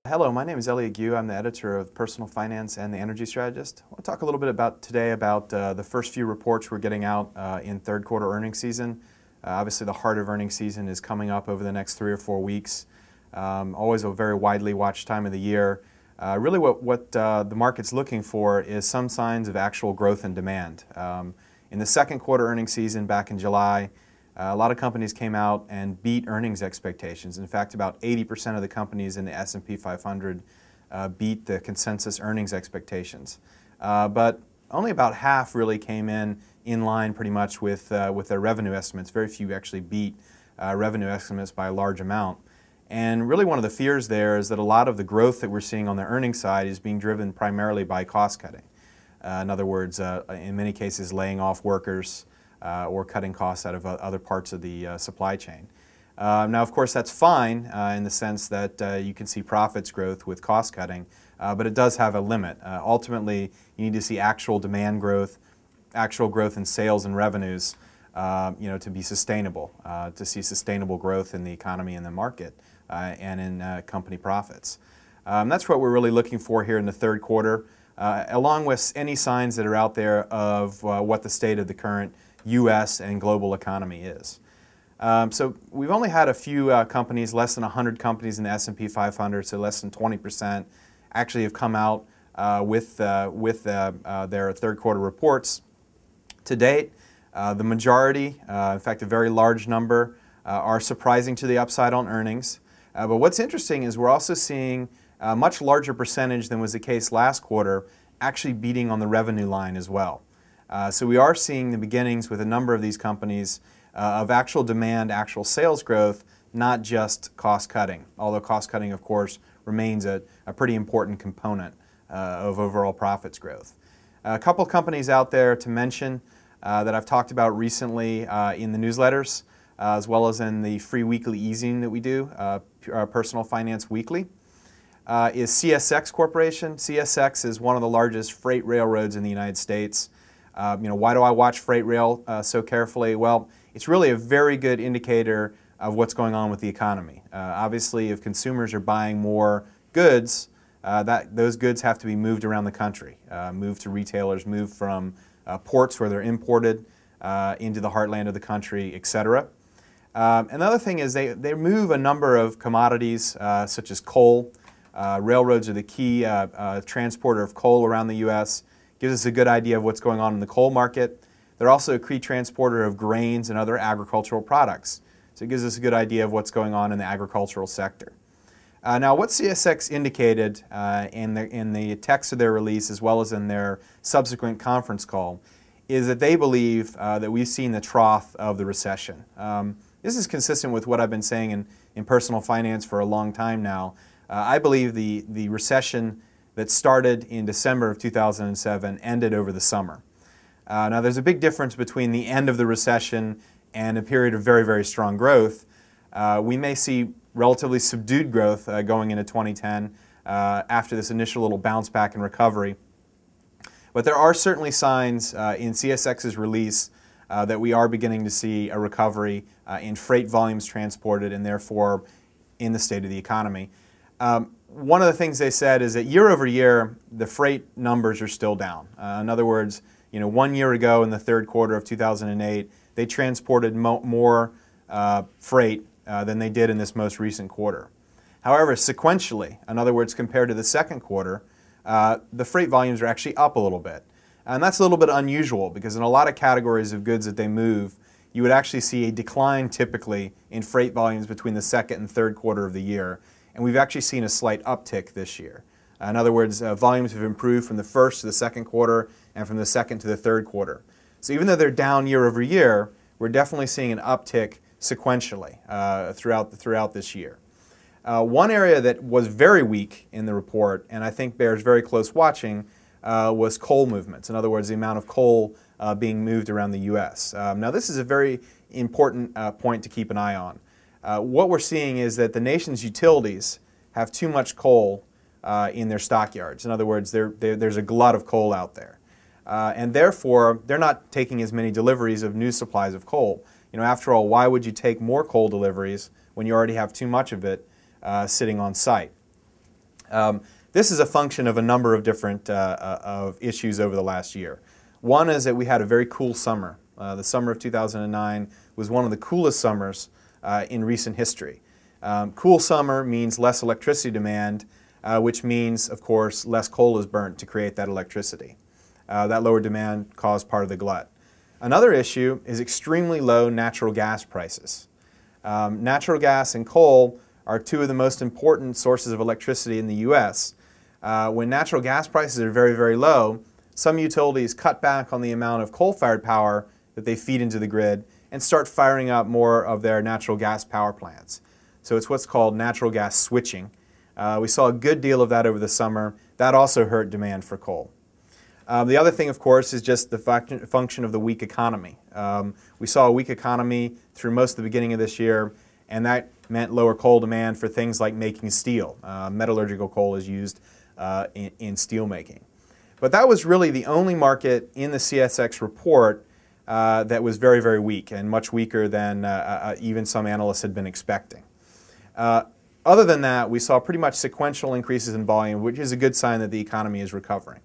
Hello, my name is Elliot Gu. I'm the editor of Personal Finance and the Energy Strategist. I want to talk a little bit today about the first few reports we're getting out in third quarter earnings season. Obviously, the heart of earnings season is coming up over the next 3 or 4 weeks. Always a very widely watched time of the year. Really what the market's looking for is some signs of actual growth and demand. In the second quarter earnings season back in July, a lot of companies came out and beat earnings expectations. In fact, about 80% of the companies in the S&P 500 beat the consensus earnings expectations. But only about half really came in line pretty much with their revenue estimates. Very few actually beat revenue estimates by a large amount. And really one of the fears there is that a lot of the growth that we're seeing on the earnings side is being driven primarily by cost cutting. In other words, in many cases laying off workers, or cutting costs out of other parts of the supply chain. Now, of course, that's fine in the sense that you can see profits growth with cost cutting, but it does have a limit. Ultimately, you need to see actual demand growth, actual growth in sales and revenues, to be sustainable, to see sustainable growth in the economy and the market and in company profits. That's what we're really looking for here in the third quarter, along with any signs that are out there of what the state of the current U.S. and global economy is. So we've only had a few companies, less than 100 companies in the S&P 500, so less than 20%, actually have come out with their third quarter reports. To date, the majority, in fact a very large number, are surprising to the upside on earnings. But what's interesting is we're also seeing a much larger percentage than was the case last quarter actually beating on the revenue line as well. So we are seeing the beginnings with a number of these companies of actual demand, actual sales growth, not just cost cutting, although cost cutting, of course, remains a pretty important component of overall profits growth. A couple companies out there to mention that I've talked about recently in the newsletters, as well as in the free weekly e-zine that we do, Personal Finance Weekly, is CSX Corporation. CSX is one of the largest freight railroads in the United States. Why do I watch freight rail so carefully? Well, it's really a very good indicator of what's going on with the economy. Obviously, if consumers are buying more goods, those goods have to be moved around the country, moved to retailers, moved from ports where they're imported into the heartland of the country, etc. Another thing is they move a number of commodities such as coal. Railroads are the key transporter of coal around the U.S., gives us a good idea of what's going on in the coal market. They're also a key transporter of grains and other agricultural products. So it gives us a good idea of what's going on in the agricultural sector. Now what CSX indicated in the text of their release as well as in their subsequent conference call is that they believe that we've seen the trough of the recession. This is consistent with what I've been saying in personal finance for a long time now. I believe the recession that started in December of 2007 ended over the summer. Now there's a big difference between the end of the recession and a period of very, very strong growth. We may see relatively subdued growth going into 2010 after this initial little bounce back and recovery. But there are certainly signs in CSX's release that we are beginning to see a recovery in freight volumes transported and therefore in the state of the economy. One of the things they said is that year over year, the freight numbers are still down. In other words, 1 year ago in the third quarter of 2008, they transported more freight than they did in this most recent quarter. However, sequentially, in other words, compared to the second quarter, the freight volumes are actually up a little bit. And that's a little bit unusual because in a lot of categories of goods that they move, you would actually see a decline typically in freight volumes between the second and third quarter of the year. And we've actually seen a slight uptick this year. In other words, volumes have improved from the first to the second quarter and from the second to the third quarter. So even though they're down year over year, we're definitely seeing an uptick sequentially throughout this year. One area that was very weak in the report, and I think bears very close watching, was coal movements. In other words, the amount of coal being moved around the U.S. Now this is a very important point to keep an eye on. What we're seeing is that the nation's utilities have too much coal in their stockyards. In other words, there's a glut of coal out there. And therefore, they're not taking as many deliveries of new supplies of coal. After all, why would you take more coal deliveries when you already have too much of it sitting on site? This is a function of a number of different of issues over the last year. One is that we had a very cool summer. The summer of 2009 was one of the coolest summers in recent history. Cool summer means less electricity demand, which means, of course, less coal is burnt to create that electricity. That lower demand caused part of the glut. Another issue is extremely low natural gas prices. Natural gas and coal are two of the most important sources of electricity in the U.S. When natural gas prices are very, very low, some utilities cut back on the amount of coal-fired power that they feed into the grid and start firing up more of their natural gas power plants. So it's what's called natural gas switching. We saw a good deal of that over the summer. That also hurt demand for coal. The other thing, of course, is just the function of the weak economy. We saw a weak economy through most of the beginning of this year, and that meant lower coal demand for things like making steel. Metallurgical coal is used in steel making. But that was really the only market in the CSX report that was very, very weak, and much weaker than even some analysts had been expecting. Other than that, we saw pretty much sequential increases in volume, which is a good sign that the economy is recovering.